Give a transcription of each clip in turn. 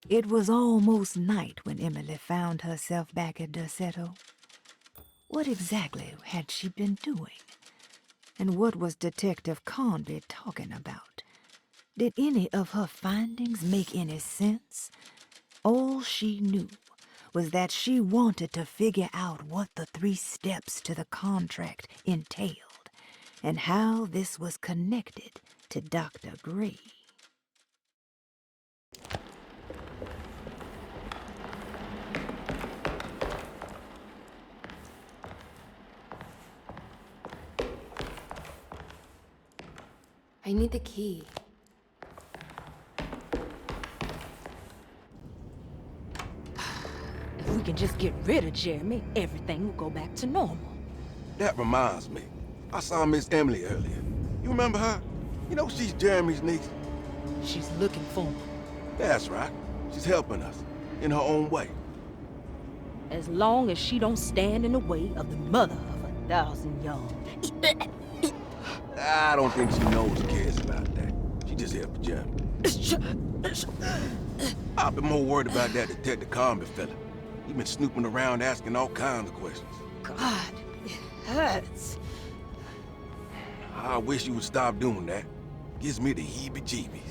It was almost night when Emily found herself back at Derceto. What exactly had she been doing? And what was Detective Conby talking about? Did any of her findings make any sense? All she knew was that she wanted to figure out what the 3 steps to the contract entailed and how this was connected to Dr. Gray. I need the key. If we can just get rid of Jeremy, everything will go back to normal. That reminds me. I saw Miss Emily earlier. You remember her? You know she's Jeremy's niece. She's looking for him. That's right. She's helping us, in her own way. As long as she don't stand in the way of the mother of 1,000 young. I don't think she knows or cares about that. She just here for Jeremy. I've been more worried about that Detective Conby fella. He's been snooping around asking all kinds of questions. God, it hurts. I wish you would stop doing that. Gives me the heebie-jeebies.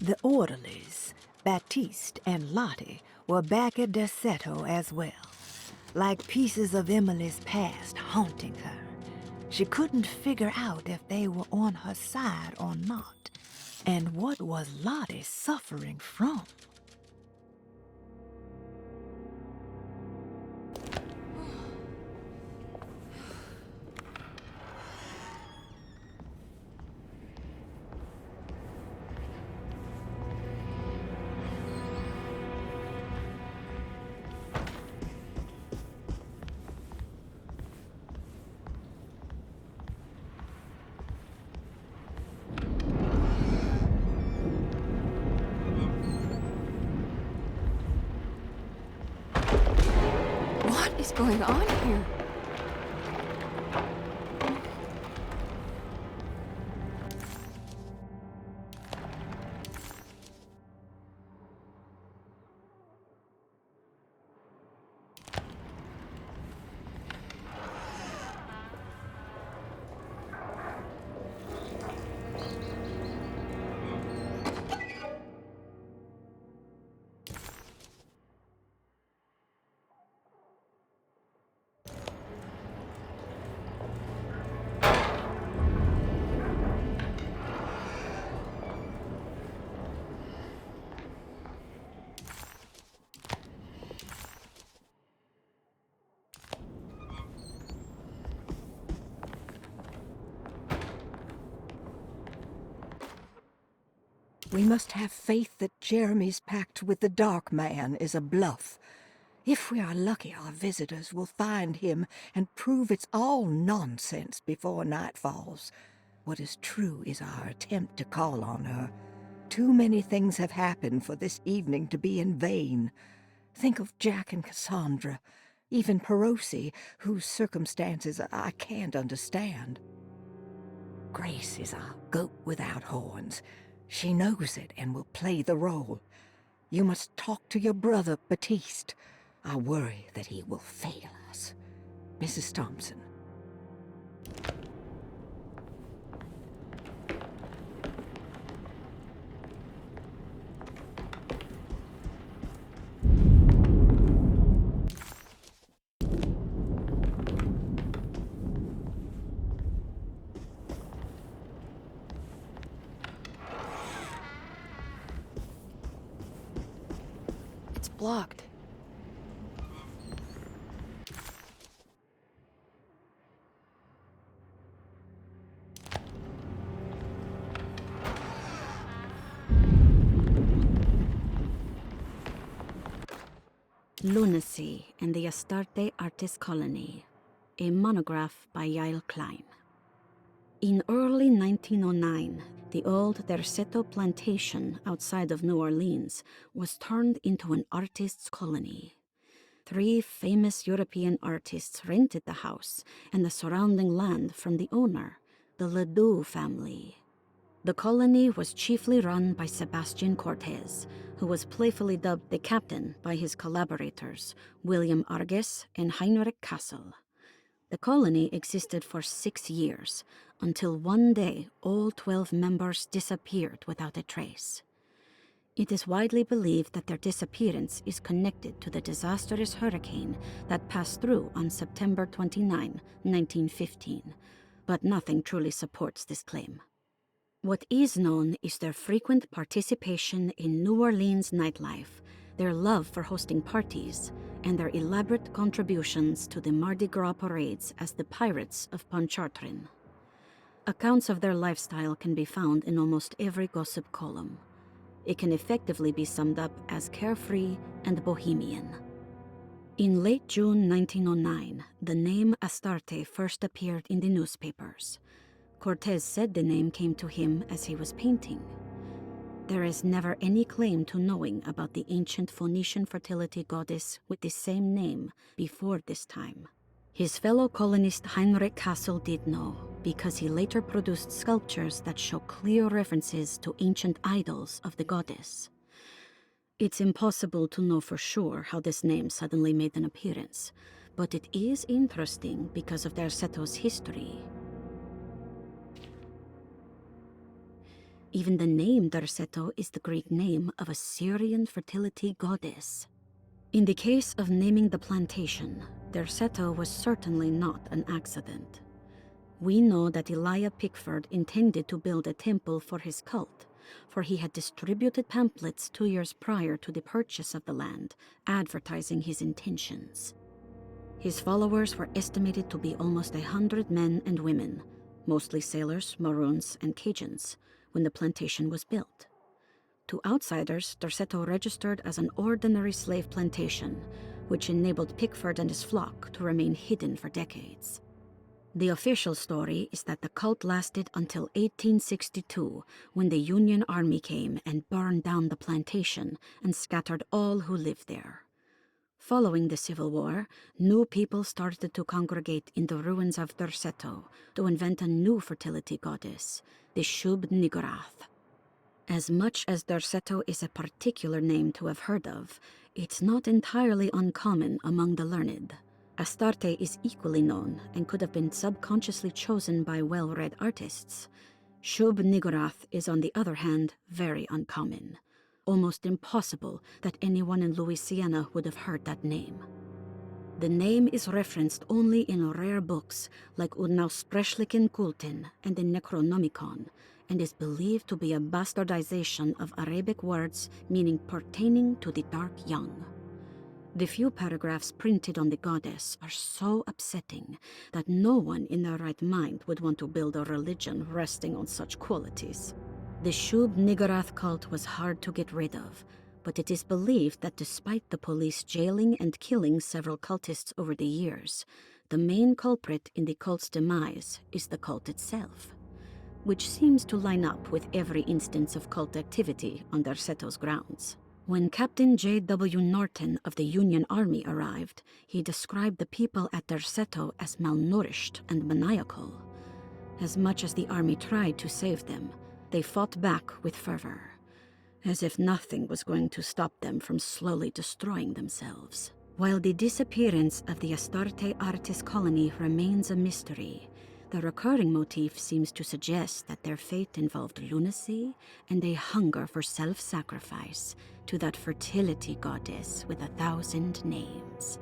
The orderlies, Baptiste and Lottie, were back at Derceto as well, like pieces of Emily's past haunting her. She couldn't figure out if they were on her side or not, and what was Lottie suffering from? What is going on here? We must have faith that Jeremy's pact with the Dark Man is a bluff. If we are lucky, our visitors will find him and prove it's all nonsense before night falls. What is true is our attempt to call on her. Too many things have happened for this evening to be in vain. Think of Jack and Cassandra, even Perosi, whose circumstances I can't understand. Grace is our goat without horns. She knows it and will play the role. You must talk to your brother, Baptiste. I worry that he will fail us. Mrs. Thompson. blocked. Lunacy and the Astarte Artist Colony, a monograph by Yael Klein. In early 1909, the old Derceto plantation outside of New Orleans was turned into an artists' colony. 3 famous European artists rented the house and the surrounding land from the owner, the Ledoux family. The colony was chiefly run by Sebastian Cortez, who was playfully dubbed the captain by his collaborators, William Arges and Heinrich Kassel. The colony existed for 6 years, until one day all 12 members disappeared without a trace. It is widely believed that their disappearance is connected to the disastrous hurricane that passed through on September 29, 1915, but nothing truly supports this claim. What is known is their frequent participation in New Orleans nightlife, their love for hosting parties, and their elaborate contributions to the Mardi Gras parades as the Pirates of Pontchartrain. Accounts of their lifestyle can be found in almost every gossip column. It can effectively be summed up as carefree and bohemian. In late June 1909, the name Astarte first appeared in the newspapers. Cortez said the name came to him as he was painting. There is never any claim to knowing about the ancient Phoenician fertility goddess with the same name before this time. His fellow colonist Heinrich Kassel did know, because he later produced sculptures that show clear references to ancient idols of the goddess. It's impossible to know for sure how this name suddenly made an appearance, but it is interesting because of Derceto's history. Even the name Derceto is the Greek name of a Syrian fertility goddess. In the case of naming the plantation, Derceto was certainly not an accident. We know that Elijah Pickford intended to build a temple for his cult, for he had distributed pamphlets 2 years prior to the purchase of the land, advertising his intentions. His followers were estimated to be almost 100 men and women, mostly sailors, Maroons, and Cajuns, when the plantation was built. To outsiders, Derceto registered as an ordinary slave plantation, which enabled Pickford and his flock to remain hidden for decades. The official story is that the cult lasted until 1862, when the Union Army came and burned down the plantation and scattered all who lived there. Following the Civil War, new people started to congregate in the ruins of Derceto to invent a new fertility goddess, the Shub Niggurath. As much as Derceto is a particular name to have heard of, it's not entirely uncommon among the learned. Astarte is equally known and could have been subconsciously chosen by well-read artists. Shub Niggurath is, on the other hand, very uncommon. Almost impossible that anyone in Louisiana would have heard that name. The name is referenced only in rare books like Unaussprechlichen Kulten and the Necronomicon, and is believed to be a bastardization of Arabic words meaning pertaining to the dark young. The few paragraphs printed on the goddess are so upsetting that no one in their right mind would want to build a religion resting on such qualities. The Shub Niggurath cult was hard to get rid of, but it is believed that despite the police jailing and killing several cultists over the years, the main culprit in the cult's demise is the cult itself, which seems to line up with every instance of cult activity on Derceto's grounds. When Captain J.W. Norton of the Union Army arrived, he described the people at Derceto as malnourished and maniacal. As much as the army tried to save them, they fought back with fervor, as if nothing was going to stop them from slowly destroying themselves. While the disappearance of the Astarte Artist Colony remains a mystery, the recurring motif seems to suggest that their fate involved lunacy and a hunger for self-sacrifice to that fertility goddess with 1,000 names.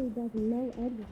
really doesn't know Edward.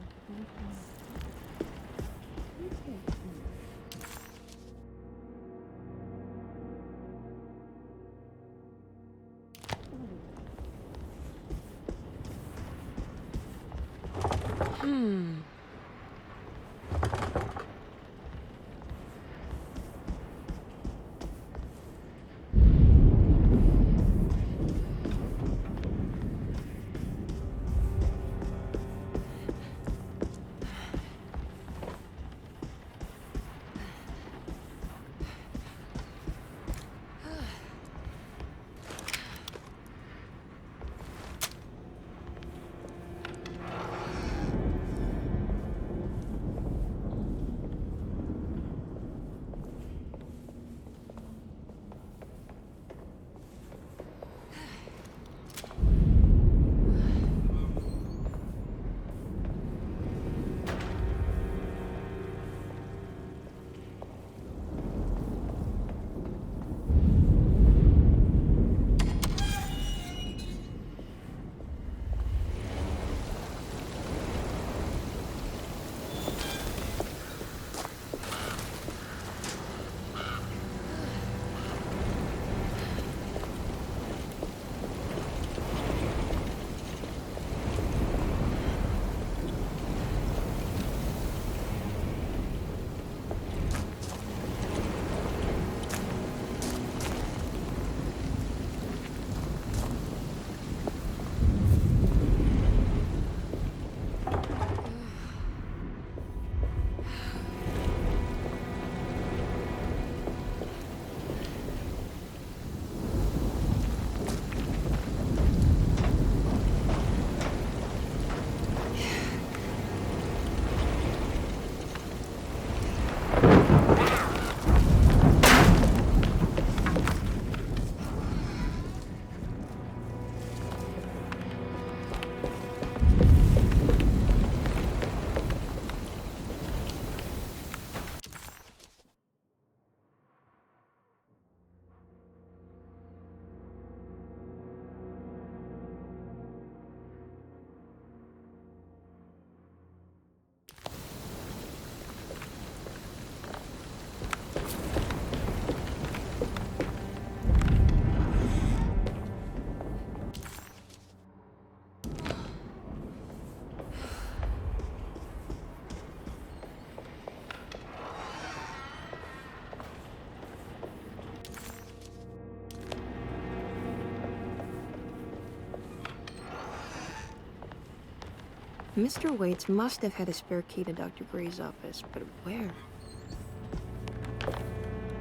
Mr. Waits must have had a spare key to Dr. Gray's office, but where?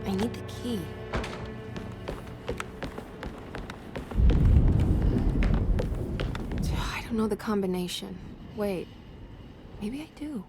I need the key. I don't know the combination. Wait, maybe I do.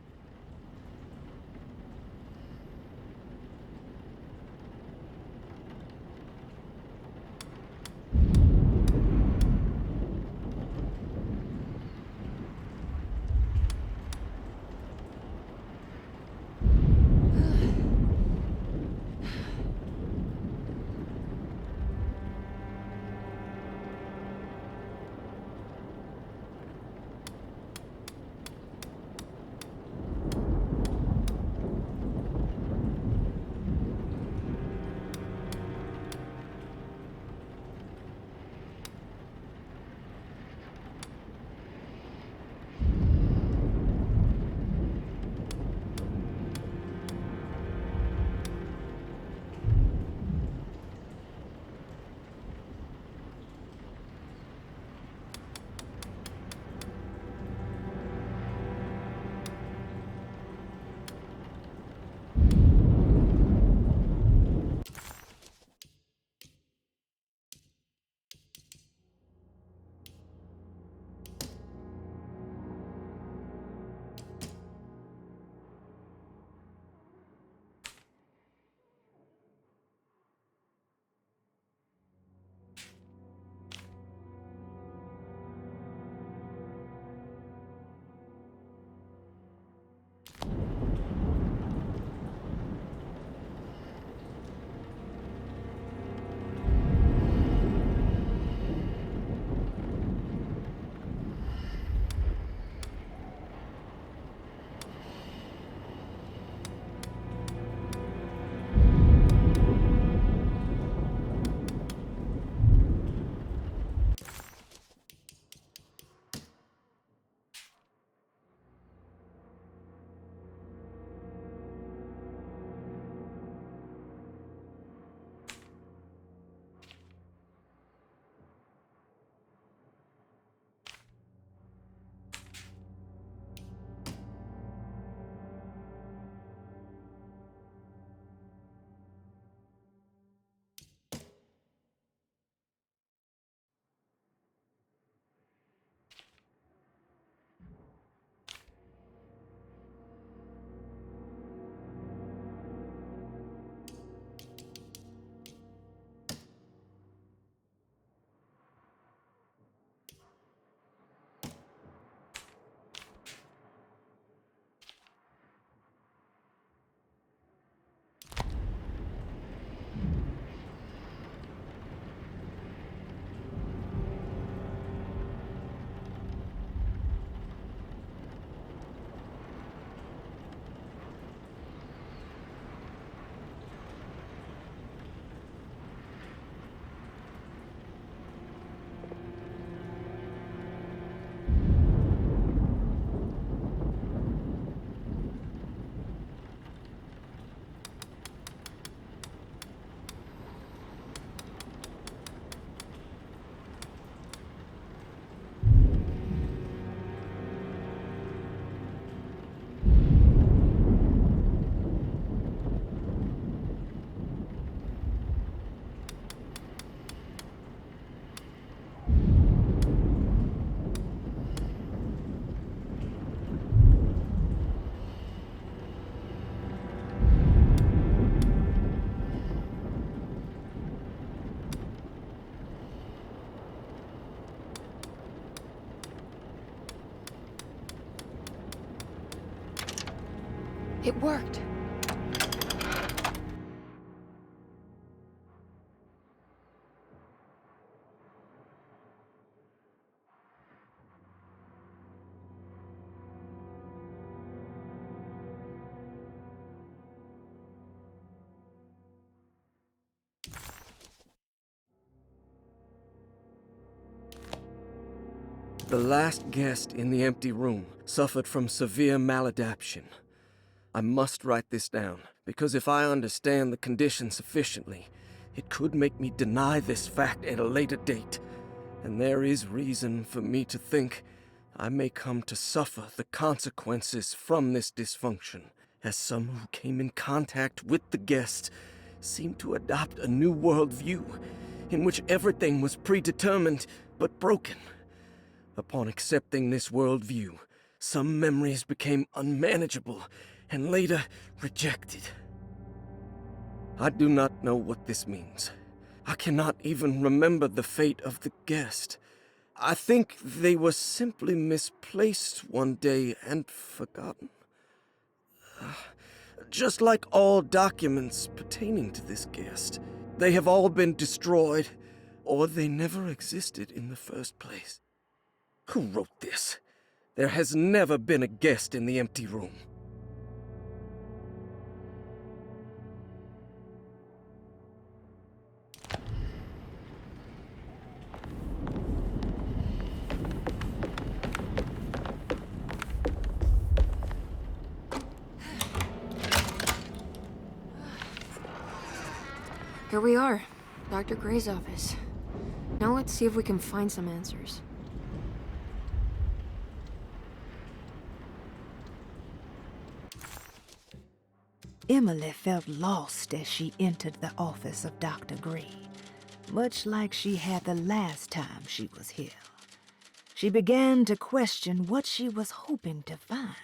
It worked. The last guest in the empty room suffered from severe maladaptation. I must write this down, because if I understand the condition sufficiently, it could make me deny this fact at a later date, and there is reason for me to think I may come to suffer the consequences from this dysfunction, as some who came in contact with the guest seemed to adopt a new worldview in which everything was predetermined but broken. Upon accepting this worldview, some memories became unmanageable and later rejected. I do not know what this means. I cannot even remember the fate of the guest. I think they were simply misplaced one day and forgotten. Just like all documents pertaining to this guest, they have all been destroyed, or they never existed in the first place. Who wrote this? There has never been a guest in the empty room. Here we are. Dr. Gray's office. Now let's see if we can find some answers. Emily felt lost as she entered the office of Dr. Gray, much like she had the last time she was here. She began to question what she was hoping to find.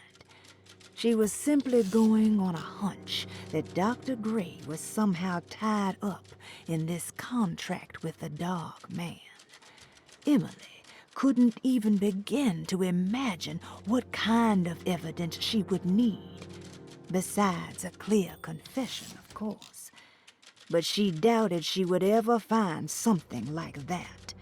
She was simply going on a hunch that Dr. Gray was somehow tied up in this contract with the Dark Man. Emily couldn't even begin to imagine what kind of evidence she would need. Besides a clear confession, of course. But she doubted she would ever find something like that.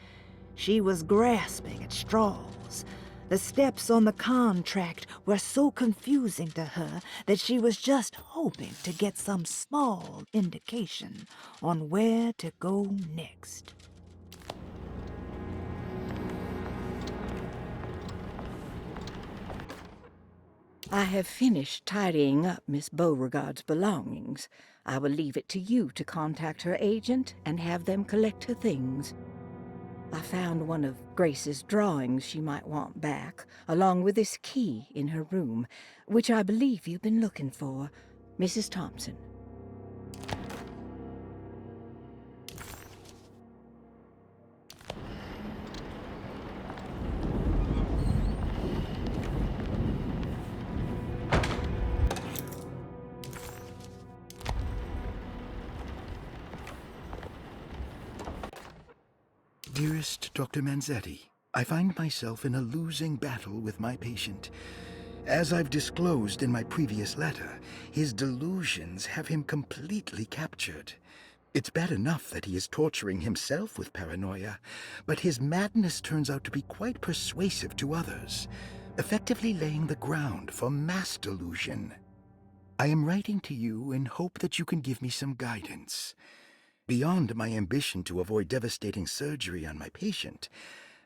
She was grasping at straws. The steps on the contract were so confusing to her that she was just hoping to get some small indication on where to go next. I have finished tidying up Miss Beauregard's belongings. I will leave it to you to contact her agent and have them collect her things. I found one of Grace's drawings she might want back, along with this key in her room, which I believe you've been looking for, Mrs. Thompson. Dearest Dr. Manzetti, I find myself in a losing battle with my patient. As I've disclosed in my previous letter, his delusions have him completely captured. It's bad enough that he is torturing himself with paranoia, but his madness turns out to be quite persuasive to others, effectively laying the ground for mass delusion. I am writing to you in hope that you can give me some guidance. Beyond my ambition to avoid devastating surgery on my patient,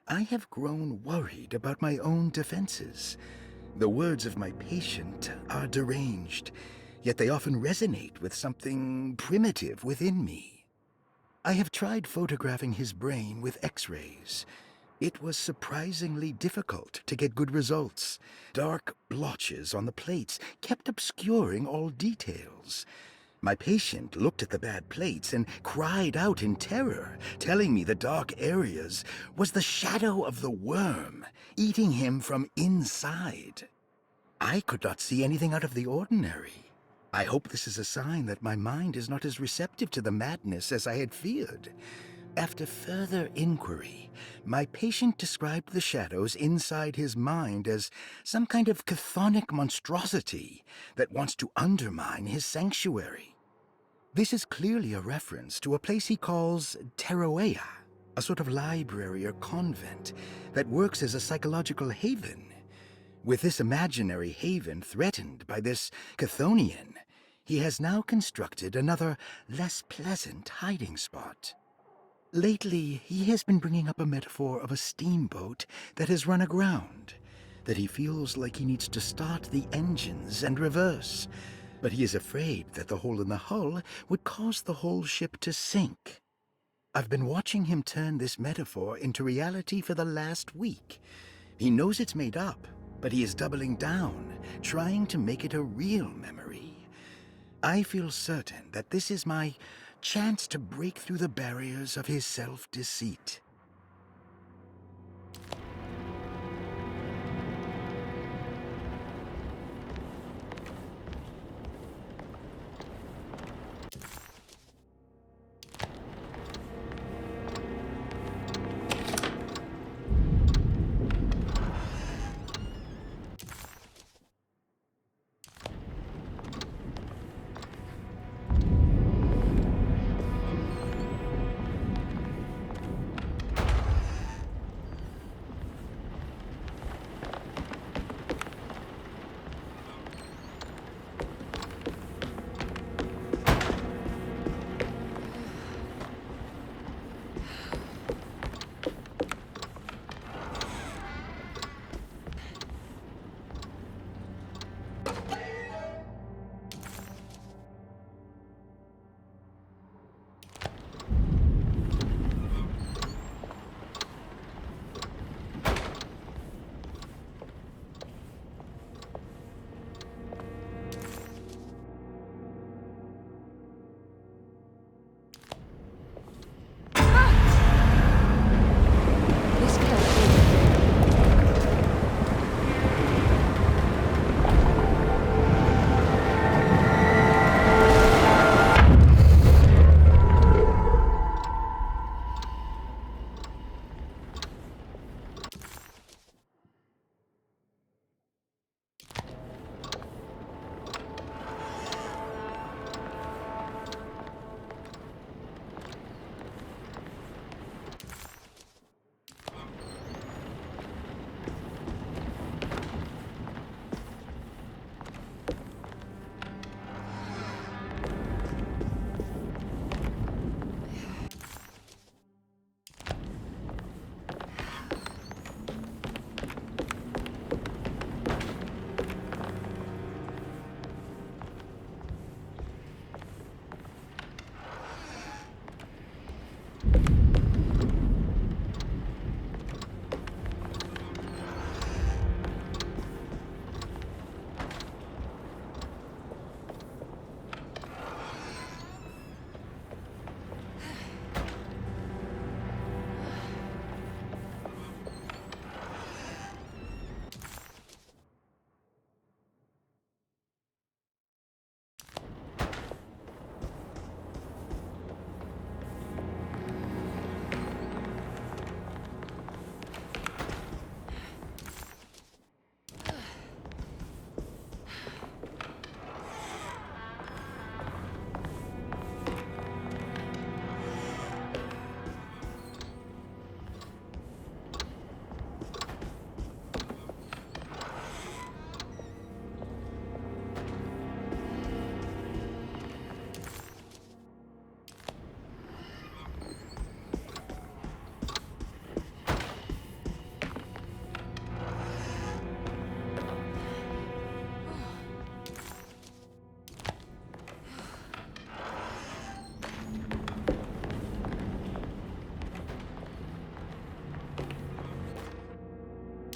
I have grown worried about my own defenses. The words of my patient are deranged, yet they often resonate with something primitive within me. I have tried photographing his brain with X-rays. It was surprisingly difficult to get good results. Dark blotches on the plates kept obscuring all details. My patient looked at the bad plates and cried out in terror, telling me the dark areas was the shadow of the worm, eating him from inside. I could not see anything out of the ordinary. I hope this is a sign that my mind is not as receptive to the madness as I had feared. After further inquiry, my patient described the shadows inside his mind as some kind of chthonic monstrosity that wants to undermine his sanctuary. This is clearly a reference to a place he calls Teroea, a sort of library or convent that works as a psychological haven. With this imaginary haven threatened by this Chthonian, he has now constructed another, less pleasant hiding spot. Lately, he has been bringing up a metaphor of a steamboat that has run aground, that he feels like he needs to start the engines and reverse, but he is afraid that the hole in the hull would cause the whole ship to sink. I've been watching him turn this metaphor into reality for the last week. He knows it's made up, but he is doubling down, trying to make it a real memory. I feel certain that this is my chance to break through the barriers of his self-deceit. This guy.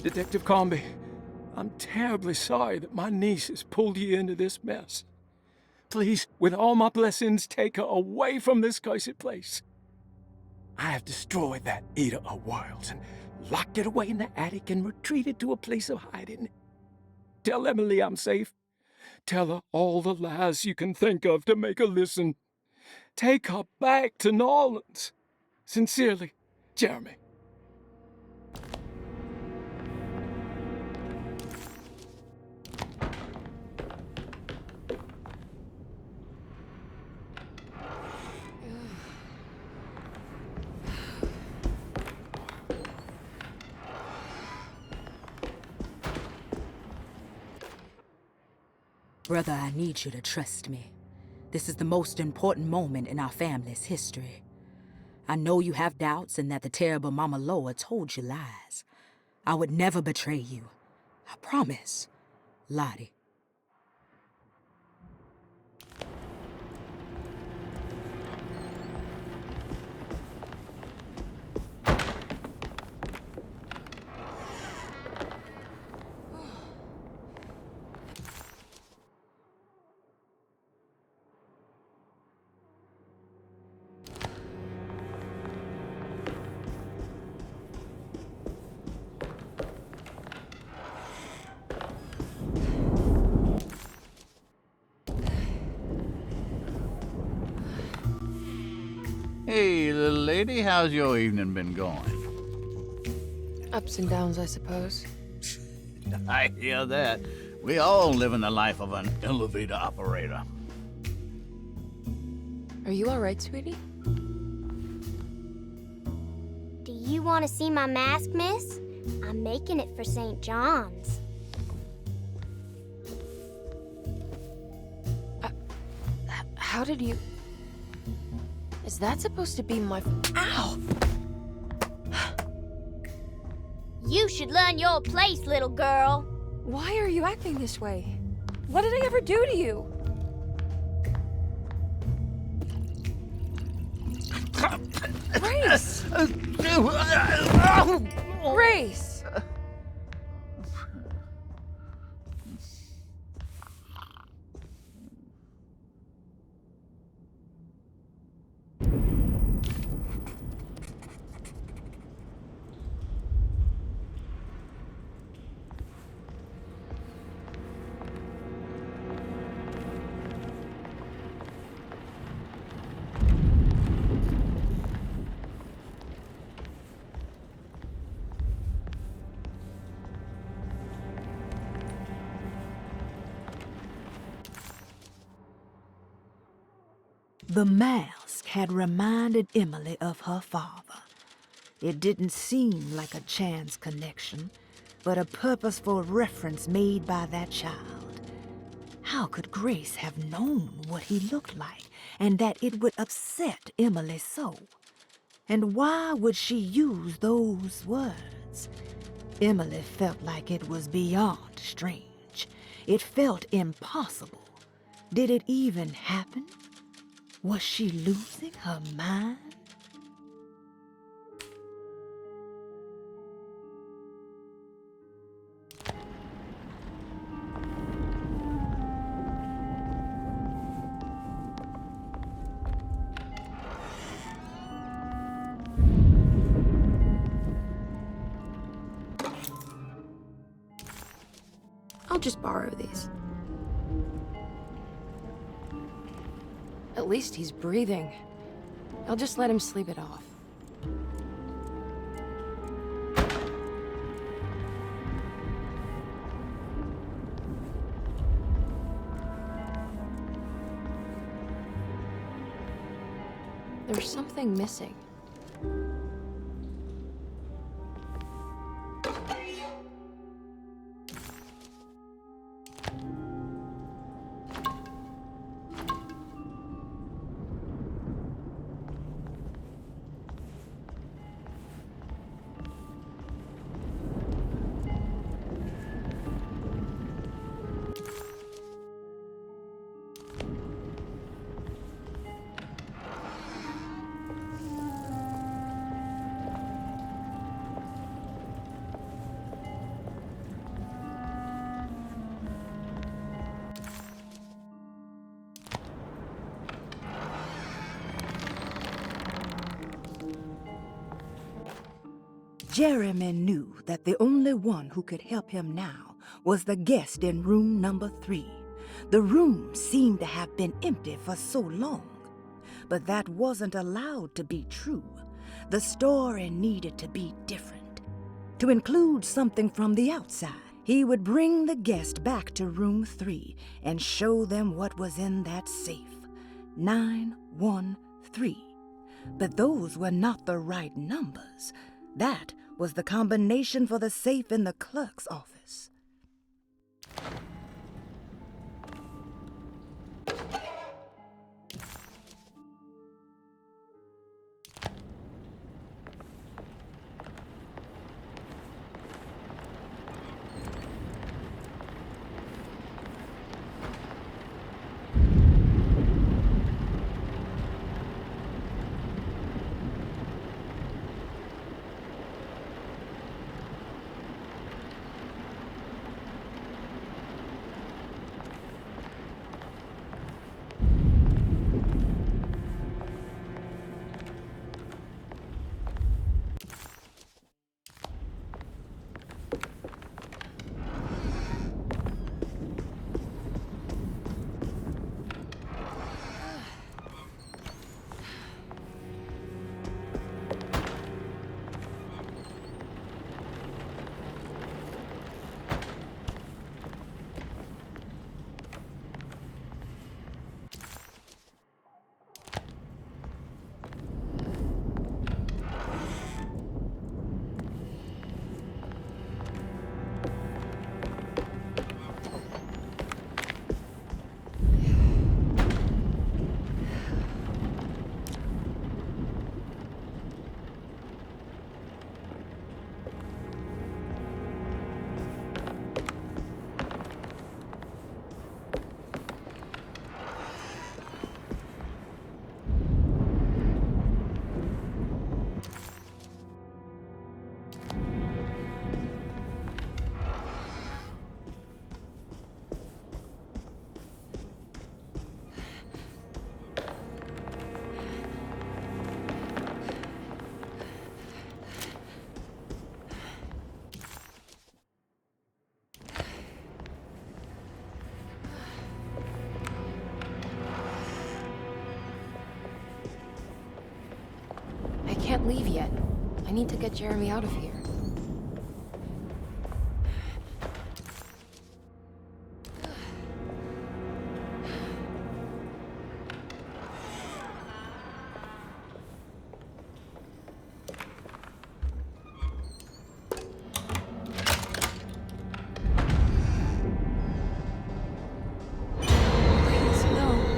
Detective Comby, I'm terribly sorry that my niece has pulled you into this mess. Please, with all my blessings, take her away from this cursed place. I have destroyed that Eater of Worlds and locked it away in the attic and retreated to a place of hiding. Tell Emily I'm safe. Tell her all the lies you can think of to make her listen. Take her back to New Orleans. Sincerely, Jeremy. Brother, I need you to trust me. This is the most important moment in our family's history. I know you have doubts and that the terrible Mama Loa told you lies. I would never betray you. I promise. Lottie. Hey, little lady, how's your evening been going? Ups and downs, I suppose. I hear that. We all live in the life of an elevator operator. Are you alright, sweetie? Do you want to see my mask, miss? I'm making it for St. John's. How did you... Is that supposed to be my... Ow! You should learn your place, little girl. Why are you acting this way? What did I ever do to you? Grace! Grace! The mask had reminded Emily of her father. It didn't seem like a chance connection, but a purposeful reference made by that child. How could Grace have known what he looked like, and that it would upset Emily so? And why would she use those words? Emily felt like it was beyond strange. It felt impossible. Did it even happen? Was she losing her mind? I'll just borrow these. At least he's breathing. I'll just let him sleep it off. There's something missing. Jeremy knew that the only one who could help him now was the guest in room number 3. The room seemed to have been empty for so long. But that wasn't allowed to be true. the story needed to be different. To include something from the outside, he would bring the guest back to room 3 and show them what was in that safe. 913. But those were not the right numbers. That was the combination for the safe in the clerk's office. I can't leave yet. I need to get Jeremy out of here. Please, no.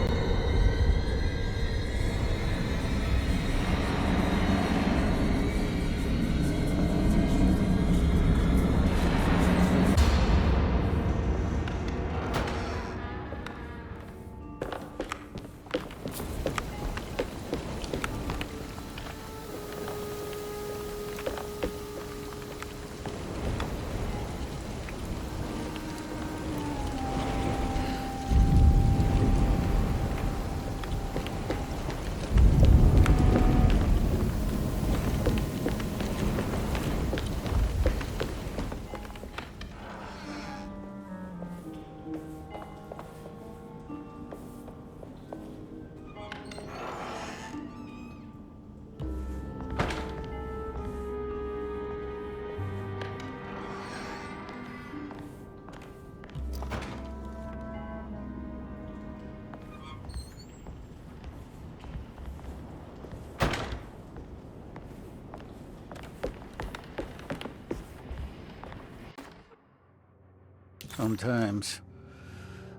Sometimes,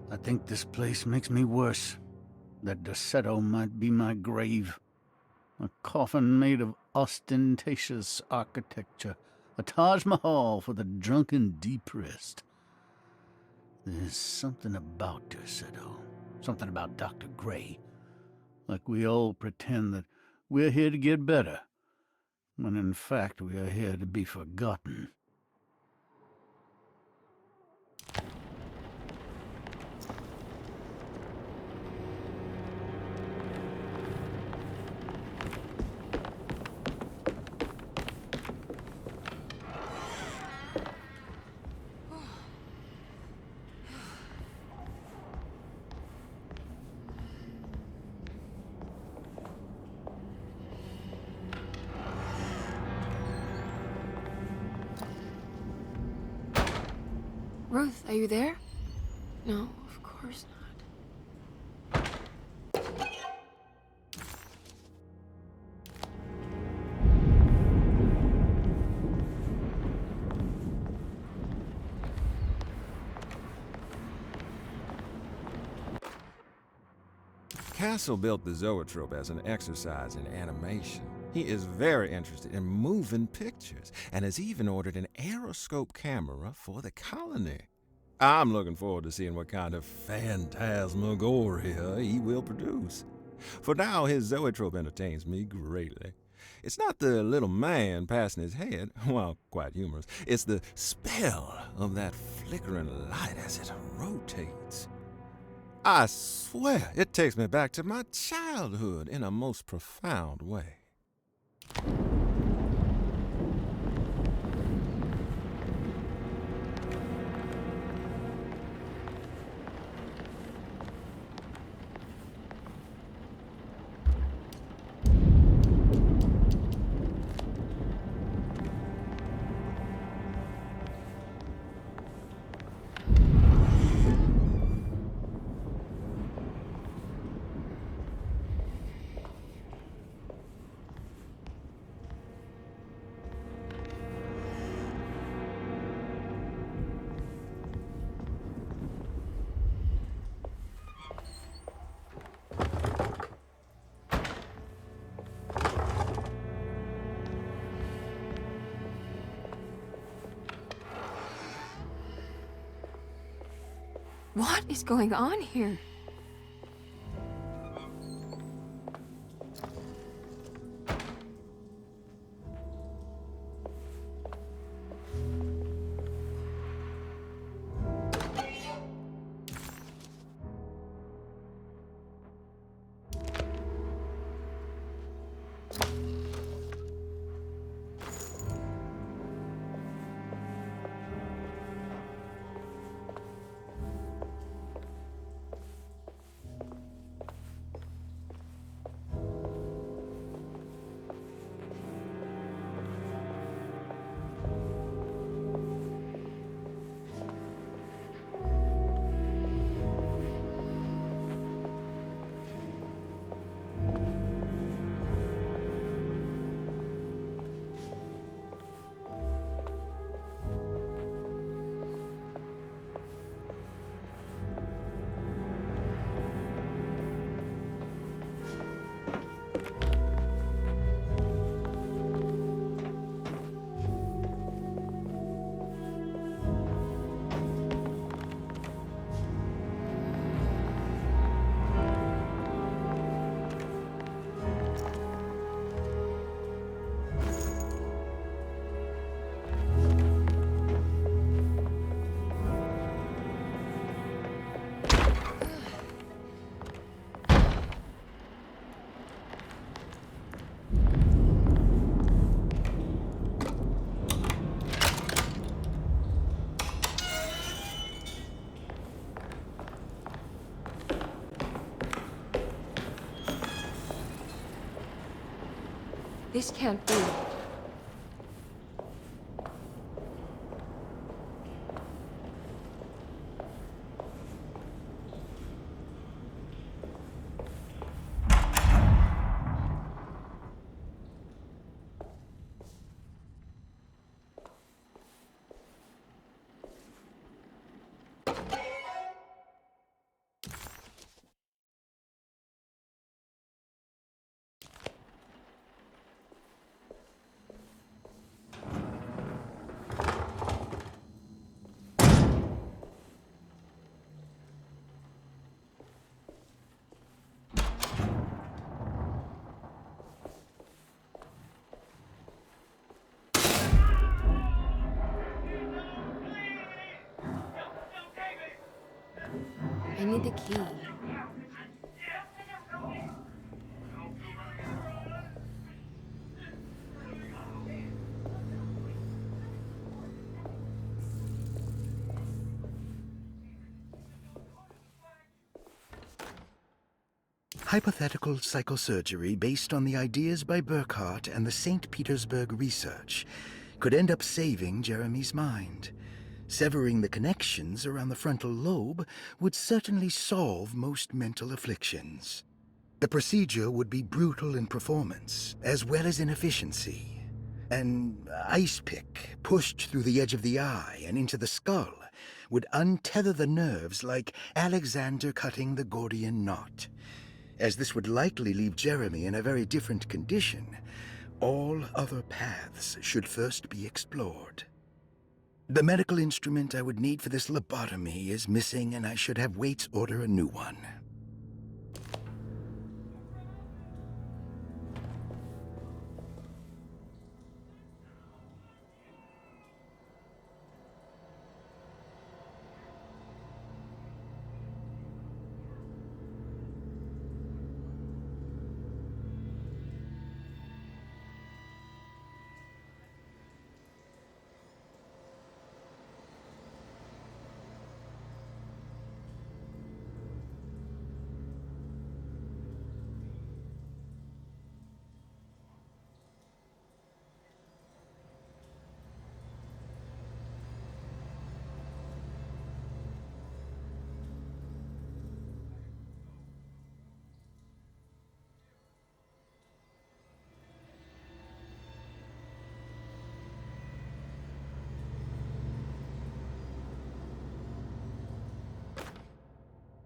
I think this place makes me worse. That Derceto might be my grave. A coffin made of ostentatious architecture. A Taj Mahal for the drunken depressed. There's something about Derceto. Something about Dr. Gray. Like we all pretend that we're here to get better, when in fact we are here to be forgotten. Ruth, are you there? No, of course not. Castle built the zoetrope as an exercise in animation. He is very interested in moving pictures and has even ordered an aeroscope camera for the colony. I'm looking forward to seeing what kind of phantasmagoria he will produce. For now, his zoetrope entertains me greatly. It's not the little man passing his head, while quite humorous. It's the spell of that flickering light as it rotates. I swear, it takes me back to my childhood in a most profound way. What is going on here? This can't be. I need the key. Hypothetical psychosurgery based on the ideas by Burckhardt and the St. Petersburg research could end up saving Jeremy's mind. Severing the connections around the frontal lobe would certainly solve most mental afflictions. The procedure would be brutal in performance, as well as in efficiency. An ice pick pushed through the edge of the eye and into the skull would untether the nerves like Alexander cutting the Gordian knot. As this would likely leave Jeremy in a very different condition, all other paths should first be explored. The medical instrument I would need for this lobotomy is missing, and I should have Waits order a new one.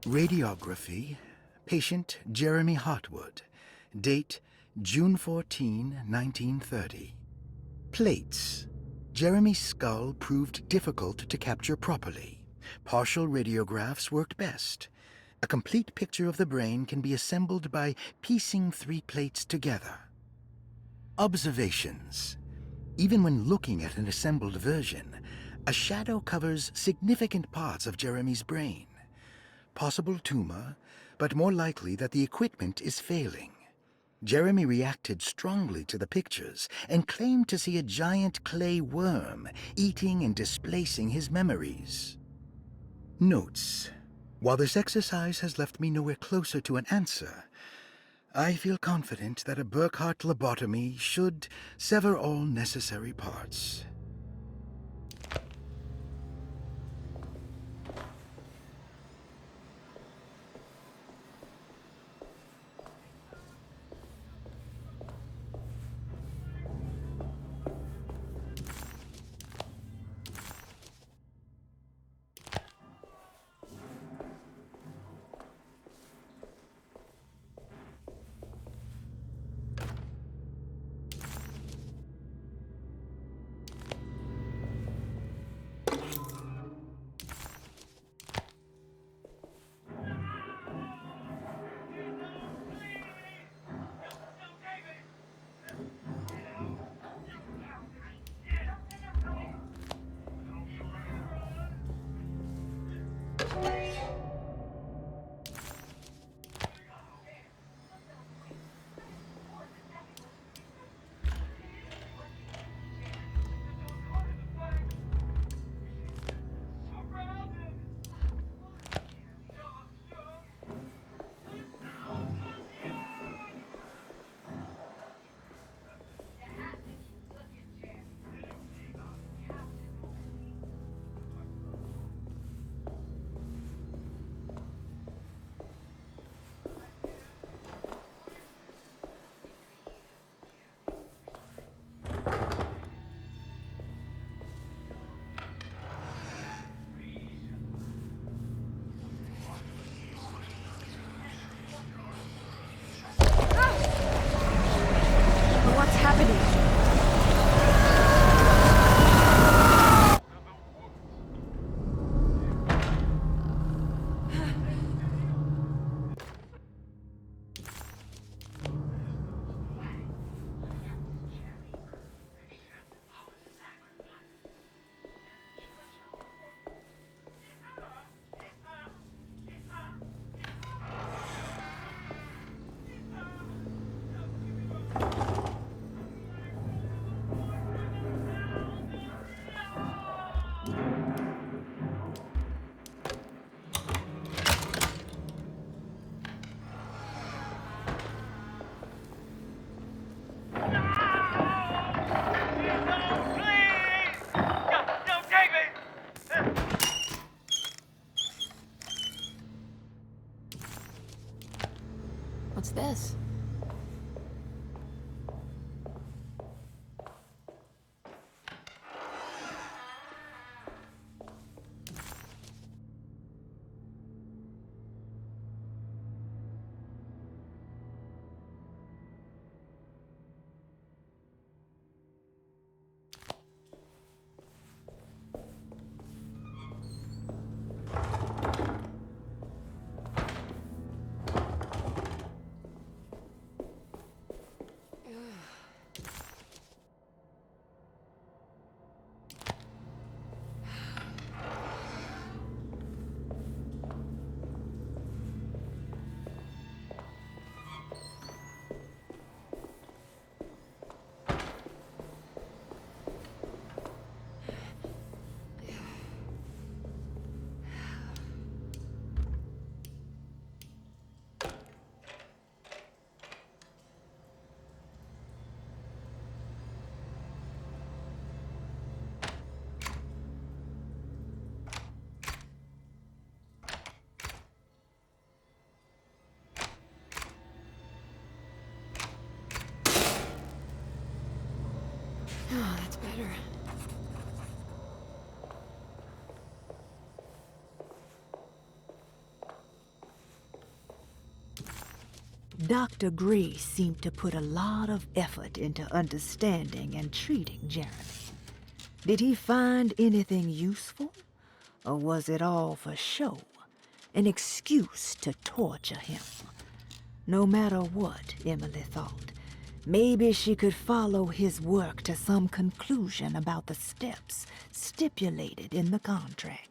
Radiography. Patient Jeremy Hotwood. Date June 14, 1930. Plates. Jeremy's skull proved difficult to capture properly. Partial radiographs worked best. A complete picture of the brain can be assembled by piecing 3 plates together. Observations. Even when looking at an assembled version, a shadow covers significant parts of Jeremy's brain. Possible tumor, but more likely that the equipment is failing. Jeremy reacted strongly to the pictures and claimed to see a giant clay worm eating and displacing his memories. Notes. While this exercise has left me nowhere closer to an answer, I feel confident that a Burkhart lobotomy should sever all necessary parts. Bess. Oh, that's better. Dr. Gray seemed to put a lot of effort into understanding and treating Jeremy. Did he find anything useful? Or was it all for show? An excuse to torture him? No matter what, Emily thought, maybe she could follow his work to some conclusion about the steps stipulated in the contract.